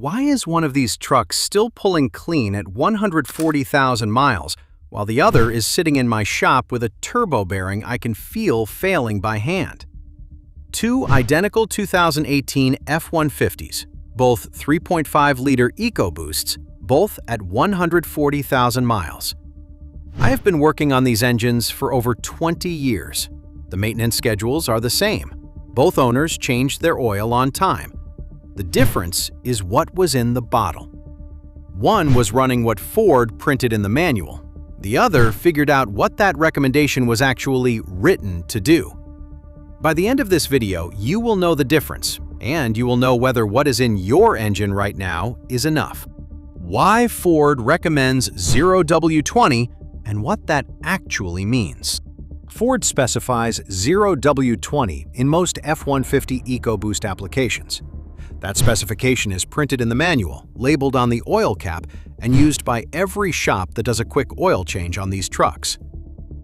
Why is one of these trucks still pulling clean at 140,000 miles, while the other is sitting in my shop with a turbo bearing I can feel failing by hand? Two identical 2018 F-150s, both 3.5-liter EcoBoosts, both at 140,000 miles. I have been working on these engines for over 20 years. The maintenance schedules are the same. Both owners changed their oil on time. The difference is what was in the bottle. One was running what Ford printed in the manual. The other figured out what that recommendation was actually written to do. By the end of this video, you will know the difference, and you will know whether what is in your engine right now is enough. Why Ford recommends 0W20 and what that actually means. Ford specifies 0W20 in most F-150 EcoBoost applications. That specification is printed in the manual, labeled on the oil cap, and used by every shop that does a quick oil change on these trucks.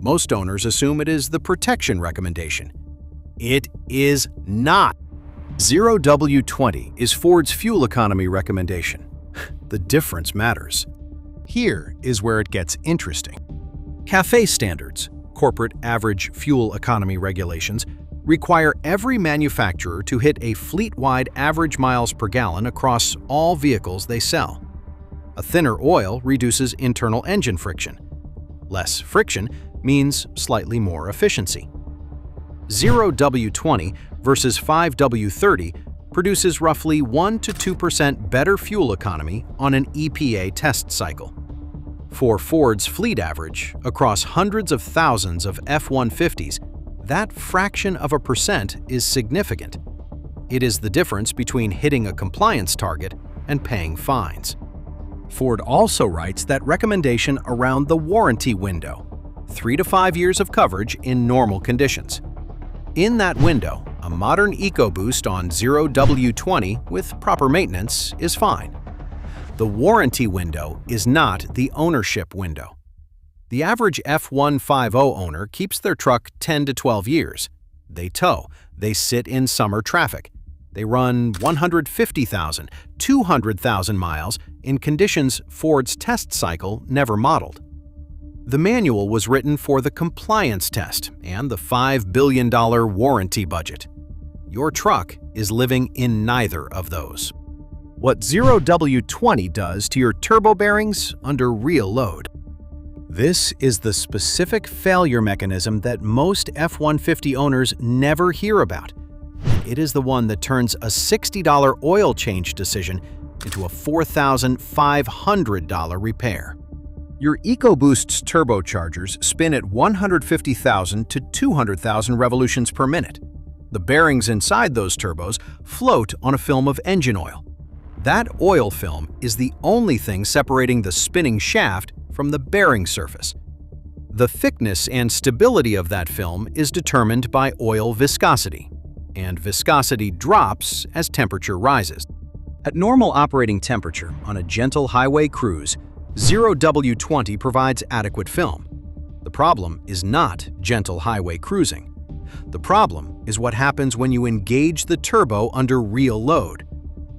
Most owners assume it is the protection recommendation. It is not. 0W20 is Ford's fuel economy recommendation. The difference matters. Here is where it gets interesting. CAFE standards, corporate average fuel economy regulations, require every manufacturer to hit a fleet-wide average miles per gallon across all vehicles they sell. A thinner oil reduces internal engine friction. Less friction means slightly more efficiency. 0W20 versus 5W30 produces roughly 1 to 2% better fuel economy on an EPA test cycle. For Ford's fleet average, across hundreds of thousands of F-150s, that fraction of a percent is significant. It is the difference between hitting a compliance target and paying fines. Ford also writes that recommendation around the warranty window, 3 to 5 years of coverage in normal conditions. In that window, a modern EcoBoost on 0W20 with proper maintenance is fine. The warranty window is not the ownership window. The average F-150 owner keeps their truck 10 to 12 years. They tow, they sit in summer traffic. They run 150,000, 200,000 miles in conditions Ford's test cycle never modeled. The manual was written for the compliance test and the $5 billion warranty budget. Your truck is living in neither of those. What 0W20 does to your turbo bearings under real load. This is the specific failure mechanism that most F-150 owners never hear about. It is the one that turns a $60 oil change decision into a $4,500 repair. Your EcoBoost's turbochargers spin at 150,000 to 200,000 revolutions per minute. The bearings inside those turbos float on a film of engine oil. That oil film is the only thing separating the spinning shaft from the bearing surface. The thickness and stability of that film is determined by oil viscosity, and viscosity drops as temperature rises. At normal operating temperature on a gentle highway cruise, 0W20 provides adequate film. The problem is not gentle highway cruising. The problem is what happens when you engage the turbo under real load,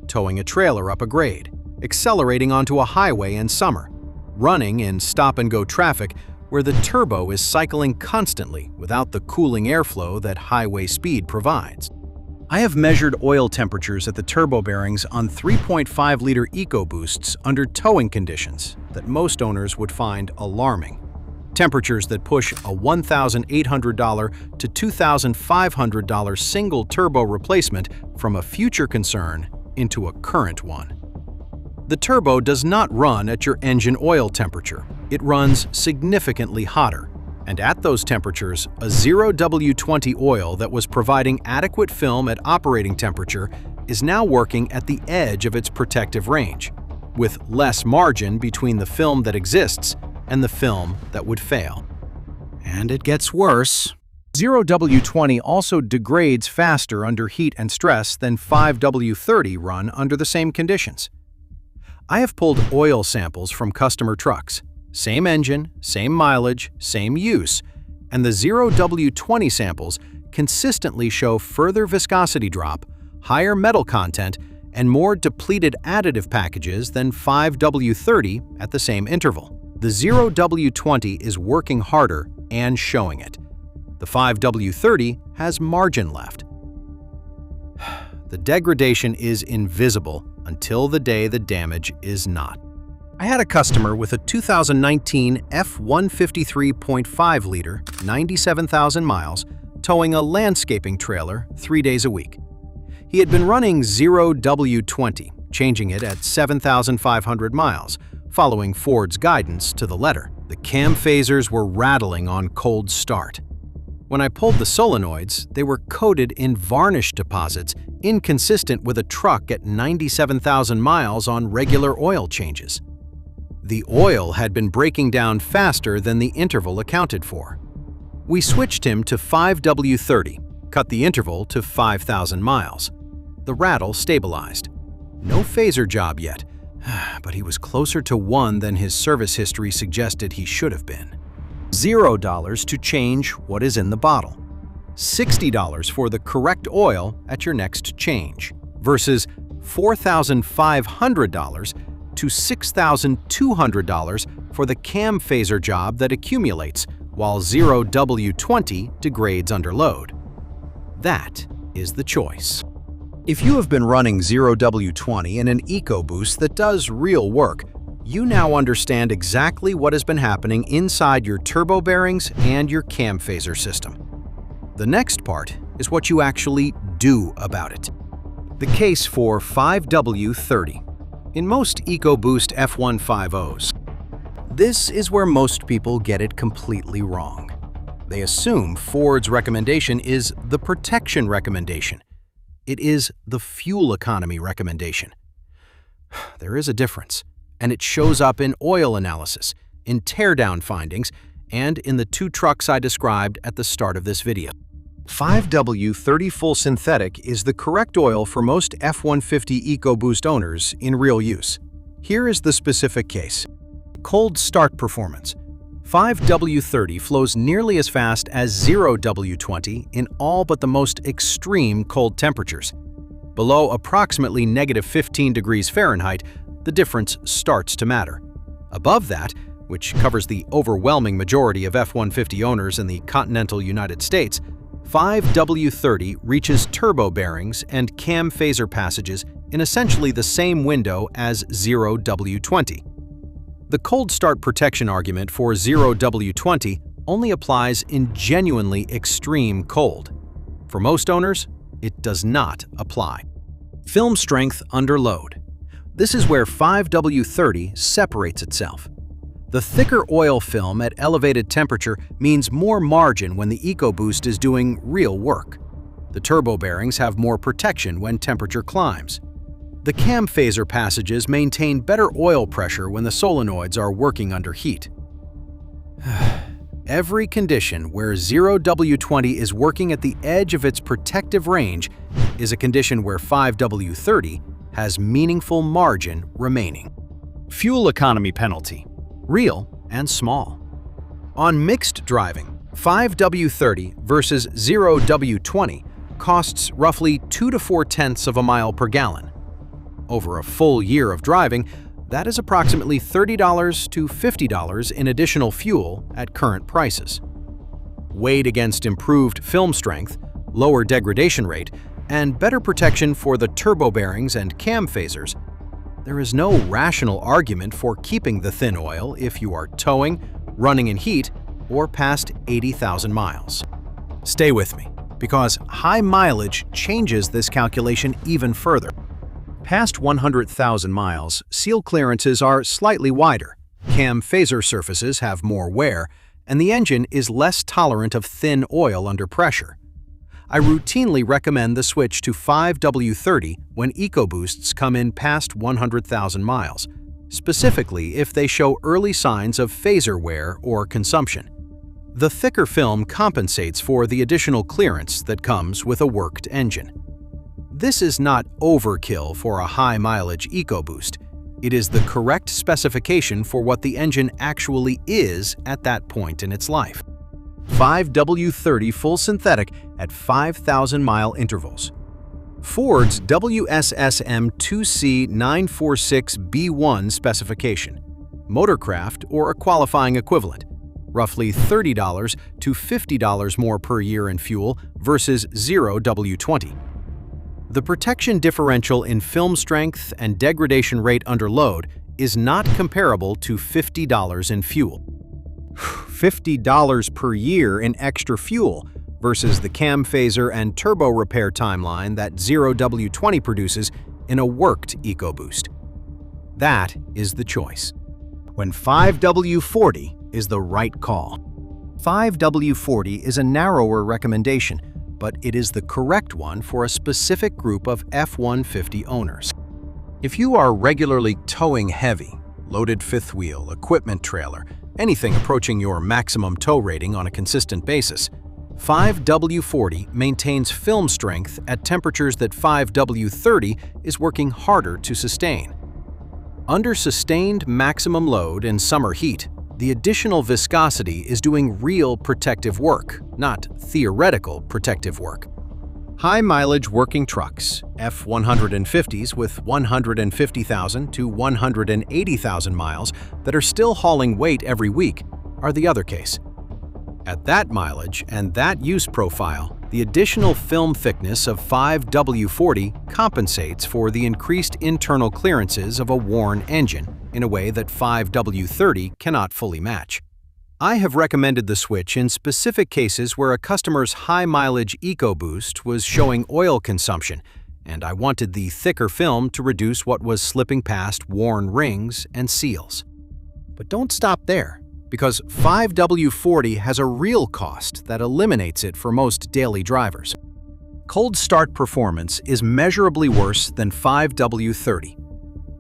towing a trailer up a grade, accelerating onto a highway in summer, running in stop-and-go traffic where the turbo is cycling constantly without the cooling airflow that highway speed provides. I have measured oil temperatures at the turbo bearings on 3.5-liter EcoBoosts under towing conditions that most owners would find alarming. Temperatures that push a $1,800 to $2,500 single turbo replacement from a future concern into a current one. The turbo does not run at your engine oil temperature. It runs significantly hotter. And at those temperatures, a 0W20 oil that was providing adequate film at operating temperature is now working at the edge of its protective range, with less margin between the film that exists and the film that would fail. And it gets worse. 0W20 also degrades faster under heat and stress than 5W30 run under the same conditions. I have pulled oil samples from customer trucks, same engine, same mileage, same use, and the 0W20 samples consistently show further viscosity drop, higher metal content, and more depleted additive packages than 5W30 at the same interval. The 0W20 is working harder and showing it. The 5W30 has margin left. The degradation is invisible until the day the damage is not. I had a customer with a 2019 F-150 3.5-liter, 97,000 miles, towing a landscaping trailer 3 days a week. He had been running 0W20, changing it at 7,500 miles, following Ford's guidance to the letter. The cam phasers were rattling on cold start. When I pulled the solenoids, they were coated in varnish deposits, inconsistent with a truck at 97,000 miles on regular oil changes. The oil had been breaking down faster than the interval accounted for. We switched him to 5W30, cut the interval to 5,000 miles. The rattle stabilized. No phaser job yet, but he was closer to 1 than his service history suggested he should have been. $0 to change what is in the bottle. $60 for the correct oil at your next change, versus $4,500 to $6,200 for the cam phaser job that accumulates while 0W20 degrades under load. That is the choice. If you have been running 0W20 in an EcoBoost that does real work, you now understand exactly what has been happening inside your turbo bearings and your cam phaser system. The next part is what you actually do about it. The case for 5W30. In most EcoBoost F-150s, this is where most people get it completely wrong. They assume Ford's recommendation is the protection recommendation. It is the fuel economy recommendation. There is a difference, and it shows up in oil analysis, in teardown findings, and in the 2 trucks I described at the start of this video. 5W30 full synthetic is the correct oil for most F-150 EcoBoost owners in real use. Here is the specific case. Cold start performance. 5W30 flows nearly as fast as 0W20 in all but the most extreme cold temperatures. Below approximately -15 degrees Fahrenheit, the difference starts to matter. Above that, which covers the overwhelming majority of F-150 owners in the continental United States, 5W30 reaches turbo bearings and cam phaser passages in essentially the same window as 0W20. The cold start protection argument for 0W20 only applies in genuinely extreme cold. For most owners, it does not apply. Film strength under load. This is where 5W30 separates itself. The thicker oil film at elevated temperature means more margin when the EcoBoost is doing real work. The turbo bearings have more protection when temperature climbs. The cam phaser passages maintain better oil pressure when the solenoids are working under heat. Every condition where 0W20 is working at the edge of its protective range is a condition where 5W30 has meaningful margin remaining. Fuel economy penalty. Real and small. On mixed driving, 5W30 versus 0W20 costs roughly 2 to 4/10 of a mile per gallon. Over a full year of driving, that is approximately $30 to $50 in additional fuel at current prices. Weighed against improved film strength, lower degradation rate, and better protection for the turbo bearings and cam phasers, there is no rational argument for keeping the thin oil if you are towing, running in heat, or past 80,000 miles. Stay with me, because high mileage changes this calculation even further. Past 100,000 miles, seal clearances are slightly wider, cam phaser surfaces have more wear, and the engine is less tolerant of thin oil under pressure. I routinely recommend the switch to 5W30 when EcoBoosts come in past 100,000 miles, specifically if they show early signs of phaser wear or consumption. The thicker film compensates for the additional clearance that comes with a worked engine. This is not overkill for a high-mileage EcoBoost. It is the correct specification for what the engine actually is at that point in its life. 5W30 full synthetic at 5,000-mile intervals. Ford's WSSM2C946B1 specification, Motorcraft or a qualifying equivalent, roughly $30 to $50 more per year in fuel versus 0 W20. The protection differential in film strength and degradation rate under load is not comparable to $50 in fuel. $50 per year in extra fuel versus the cam phaser and turbo repair timeline that 0 W20 produces in a worked EcoBoost. That is the choice, when 5W40 is the right call. 5W40 is a narrower recommendation, but it is the correct one for a specific group of F-150 owners. If you are regularly towing heavy, loaded fifth wheel, equipment trailer, anything approaching your maximum tow rating on a consistent basis, 5W40 maintains film strength at temperatures that 5W30 is working harder to sustain. Under sustained maximum load and summer heat, the additional viscosity is doing real protective work, not theoretical protective work. High-mileage working trucks, F-150s with 150,000 to 180,000 miles that are still hauling weight every week, are the other case. At that mileage and that use profile, the additional film thickness of 5W40 compensates for the increased internal clearances of a worn engine in a way that 5W30 cannot fully match. I have recommended the switch in specific cases where a customer's high-mileage EcoBoost was showing oil consumption, and I wanted the thicker film to reduce what was slipping past worn rings and seals. But don't stop there, because 5W40 has a real cost that eliminates it for most daily drivers. Cold start performance is measurably worse than 5W30.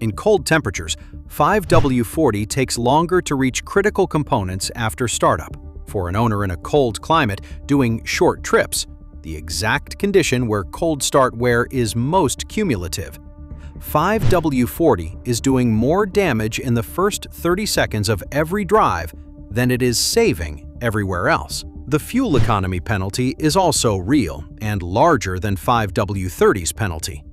In cold temperatures, 5W40 takes longer to reach critical components after startup. For an owner in a cold climate doing short trips, the exact condition where cold start wear is most cumulative, 5W40 is doing more damage in the first 30 seconds of every drive than it is saving everywhere else. The fuel economy penalty is also real and larger than 5W30's penalty.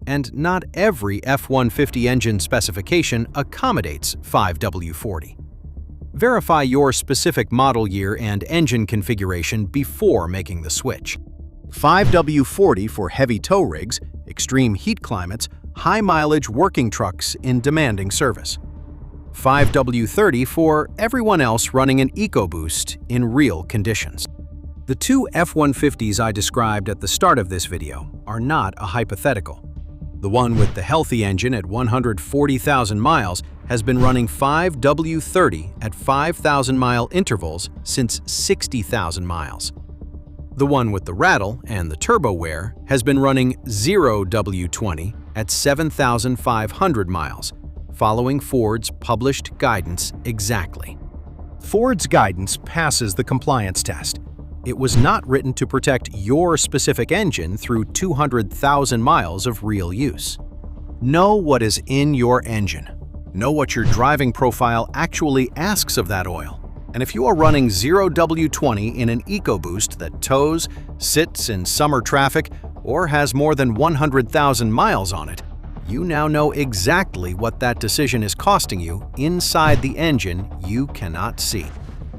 And not every F-150 engine specification accommodates 5W40. Verify your specific model year and engine configuration before making the switch. 5W40 for heavy tow rigs, extreme heat climates, high-mileage working trucks in demanding service. 5W30 for everyone else running an EcoBoost in real conditions. The two F-150s I described at the start of this video are not a hypothetical. The one with the healthy engine at 140,000 miles has been running 5W30 at 5,000-mile intervals since 60,000 miles. The one with the rattle and the turbo wear has been running 0 W20 at 7,500 miles, following Ford's published guidance exactly. Ford's guidance passes the compliance test. It was not written to protect your specific engine through 200,000 miles of real use. Know what is in your engine. Know what your driving profile actually asks of that oil. And if you are running 0 W20 in an EcoBoost that tows, sits in summer traffic, or has more than 100,000 miles on it, you now know exactly what that decision is costing you inside the engine you cannot see.